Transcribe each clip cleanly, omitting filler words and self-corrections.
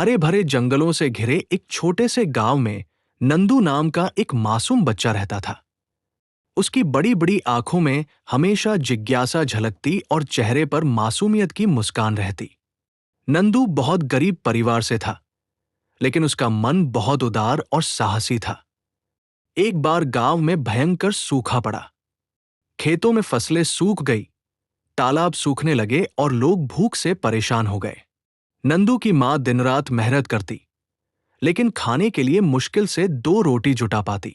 हरे भरे जंगलों से घिरे एक छोटे से गांव में नंदू नाम का एक मासूम बच्चा रहता था। उसकी बड़ी बड़ी आंखों में हमेशा जिज्ञासा झलकती और चेहरे पर मासूमियत की मुस्कान रहती। नंदू बहुत गरीब परिवार से था, लेकिन उसका मन बहुत उदार और साहसी था। एक बार गांव में भयंकर सूखा पड़ा। खेतों में फसलें सूख गई, तालाब सूखने लगे और लोग भूख से परेशान हो गए। नंदू की मां दिन रात मेहनत करती, लेकिन खाने के लिए मुश्किल से 2 रोटी जुटा पाती।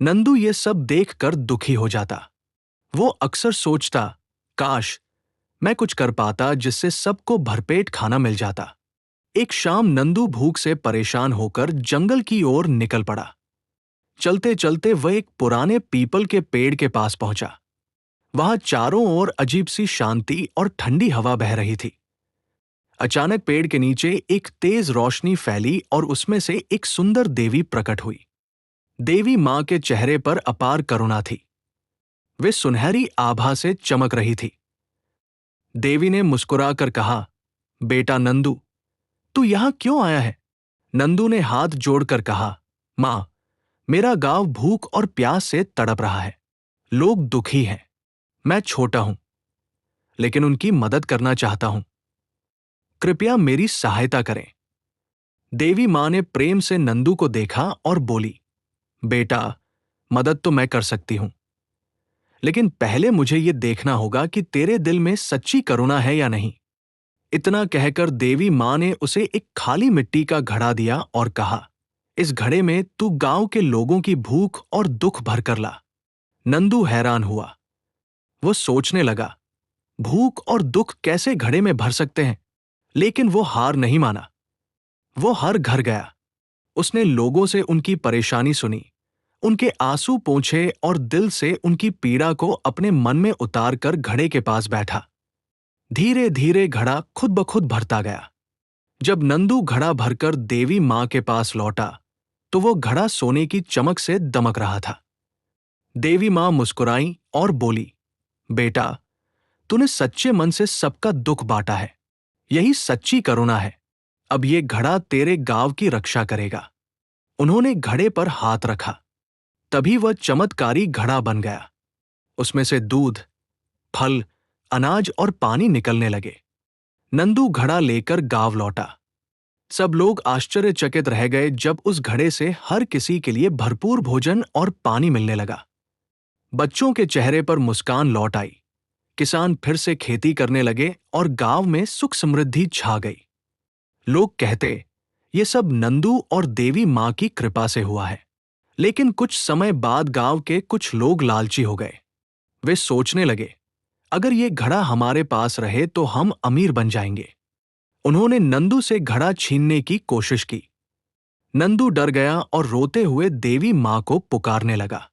नंदू ये सब देखकर दुखी हो जाता। वो अक्सर सोचता, काश मैं कुछ कर पाता जिससे सबको भरपेट खाना मिल जाता। एक शाम नंदू भूख से परेशान होकर जंगल की ओर निकल पड़ा। चलते चलते वह एक पुराने पीपल के पेड़ के पास पहुंचा। वहां चारों ओर अजीब सी शांति और ठंडी हवा बह रही थी। अचानक पेड़ के नीचे एक तेज रोशनी फैली और उसमें से एक सुंदर देवी प्रकट हुई। देवी मां के चेहरे पर अपार करुणा थी। वे सुनहरी आभा से चमक रही थी। देवी ने मुस्कुराकर कहा, बेटा नंदू, तू यहां क्यों आया है? नंदू ने हाथ जोड़कर कहा, मां, मेरा गांव भूख और प्यास से तड़प रहा है। लोग दुखी हैं। मैं छोटा हूं, लेकिन उनकी मदद करना चाहता हूं। कृपया मेरी सहायता करें। देवी मां ने प्रेम से नंदू को देखा और बोली, बेटा, मदद तो मैं कर सकती हूं, लेकिन पहले मुझे यह देखना होगा कि तेरे दिल में सच्ची करुणा है या नहीं। इतना कहकर देवी मां ने उसे एक खाली मिट्टी का घड़ा दिया और कहा, इस घड़े में तू गांव के लोगों की भूख और दुख भर कर ला। नंदू हैरान हुआ। वो सोचने लगा, भूख और दुख कैसे घड़े में भर सकते हैं? लेकिन वो हार नहीं माना। वो हर घर गया। उसने लोगों से उनकी परेशानी सुनी, उनके आंसू पोंछे और दिल से उनकी पीड़ा को अपने मन में उतार कर घड़े के पास बैठा। धीरे धीरे घड़ा खुद ब खुद भरता गया। जब नंदू घड़ा भरकर देवी मां के पास लौटा, तो वो घड़ा सोने की चमक से दमक रहा था। देवी मां मुस्कुराई और बोली, बेटा, तूने सच्चे मन से सबका दुख बांटा है। यही सच्ची करुणा है। अब ये घड़ा तेरे गांव की रक्षा करेगा। उन्होंने घड़े पर हाथ रखा। तभी वह चमत्कारी घड़ा बन गया। उसमें से दूध, फल, अनाज और पानी निकलने लगे। नंदू घड़ा लेकर गांव लौटा। सब लोग आश्चर्यचकित रह गए जब उस घड़े से हर किसी के लिए भरपूर भोजन और पानी मिलने लगा। बच्चों के चेहरे पर मुस्कान लौट आई। किसान फिर से खेती करने लगे और गांव में सुख समृद्धि छा गई। लोग कहते, ये सब नंदू और देवी मां की कृपा से हुआ है। लेकिन कुछ समय बाद गांव के कुछ लोग लालची हो गए। वे सोचने लगे, अगर ये घड़ा हमारे पास रहे तो हम अमीर बन जाएंगे। उन्होंने नंदू से घड़ा छीनने की कोशिश की। नंदू डर गया और रोते हुए देवी मां को पुकारने लगा।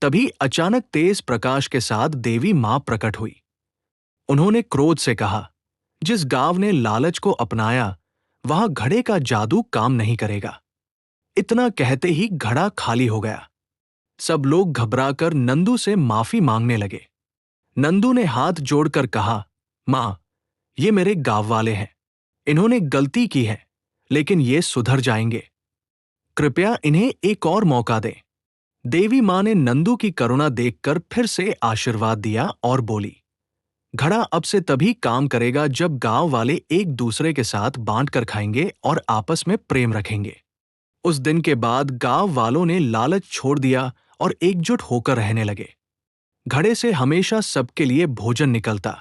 तभी अचानक तेज प्रकाश के साथ देवी मां प्रकट हुई। उन्होंने क्रोध से कहा, जिस गांव ने लालच को अपनाया, वहां घड़े का जादू काम नहीं करेगा। इतना कहते ही घड़ा खाली हो गया। सब लोग घबराकर नंदू से माफी मांगने लगे। नंदू ने हाथ जोड़कर कहा, मां, ये मेरे गांव वाले हैं। इन्होंने गलती की है, लेकिन ये सुधर जाएंगे। कृपया इन्हें एक और मौका दें। देवी मां ने नंदू की करुणा देखकर फिर से आशीर्वाद दिया और बोली, घड़ा अब से तभी काम करेगा जब गांव वाले एक दूसरे के साथ बांट कर खाएंगे और आपस में प्रेम रखेंगे। उस दिन के बाद गांव वालों ने लालच छोड़ दिया और एकजुट होकर रहने लगे। घड़े से हमेशा सबके लिए भोजन निकलता,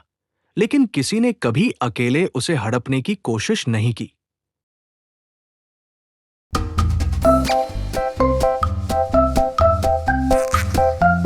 लेकिन किसी ने कभी अकेले उसे हड़पने की कोशिश नहीं की।